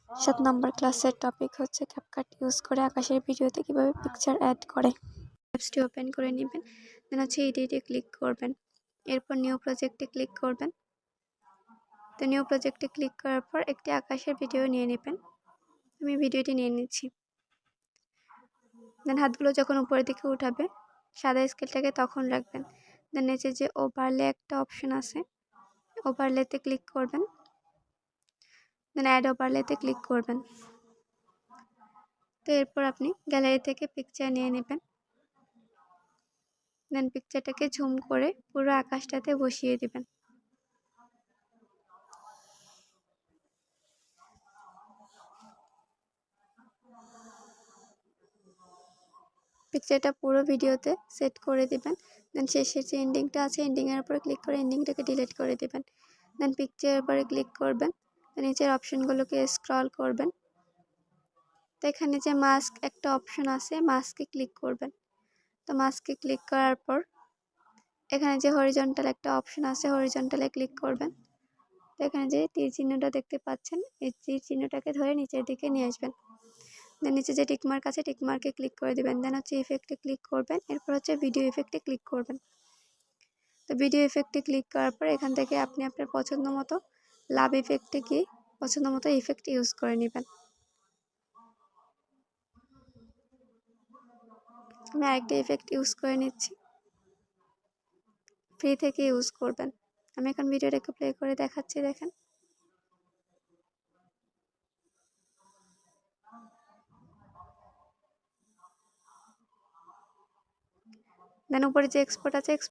7 নম্বর ক্লাসের টপিক হচ্ছে CapCut use করে আকাশের ভিডিওতে কিভাবে পিকচার অ্যাড করে। অ্যাপসটি ওপেন করে নেবেন, দেন হচ্ছে এডিটে ক্লিক করবেন, এরপর নিউ প্রজেক্টে ক্লিক করবেন। তো নিউ প্রজেক্টে ক্লিক করার পর একটি আকাশের ভিডিও নিয়ে নেবেন। আমি ভিডিওটি নিয়ে নিচ্ছি। দেন হাতগুলো যখন উপরের দিকে উঠাবে সাদা স্কেলটাকে তখন রাখবেন। দেন নিচে যে ওভারলে একটা অপশন আছে, ওভারলেতে ক্লিক করবেন, দেন অ্যাড ওভারলেতে ক্লিক করবেন। তো এরপর আপনি গ্যালারি থেকে পিকচার নিয়ে নেবেন, দেন পিকচারটাকে ঝুম করে পুরো আকাশটাতে বসিয়ে দিবেন। পিকচারটা পুরো ভিডিওতে সেট করে দিবেন। দেন শেষের যে এন্ডিংটা আছে এন্ডিংয়ের উপরে ক্লিক করে এন্ডিংটাকে ডিলিট করে দিবেন। দেন পিকচারের উপরে ক্লিক করবেন, নিচের অপশনগুলোকে স্ক্রল করবেন। তো এখানে যে মাস্ক একটা অপশন আছে, মাস্কে ক্লিক করবেন। তো মাস্কে ক্লিক করার পর এখানে যে হরিজন্টাল একটা অপশন আছে, হরিজন্টালে ক্লিক করবেন। তো এখানে যে তীর চিহ্নটা দেখতে পাচ্ছেন, এই তীর চিহ্নটাকে ধরে নিচের দিকে নিয়ে আসবেন। দেন নিচে যে টিকমার্ক আছে টিকমার্কে ক্লিক করে দিবেন। দেন হচ্ছে ইফেক্টে ক্লিক করবেন, এরপর হচ্ছে ভিডিও ইফেক্টে ক্লিক করবেন। তো ভিডিও ইফেক্টে ক্লিক করার পর এখান থেকে আপনি আপনার পছন্দ মতো লাভ ইফেক্টে গিয়ে পছন্দ মতো ইফেক্ট ইউজ করে নেবেন। আমি আরেকটা ইফেক্ট ইউজ করে নিচ্ছি, ফ্রি থেকে ইউজ করবেন। আমি এখন ভিডিওটাকে প্লে করে দেখাচ্ছি, দেখেন। দেন উপরে যে এক্সপোর্ট আছে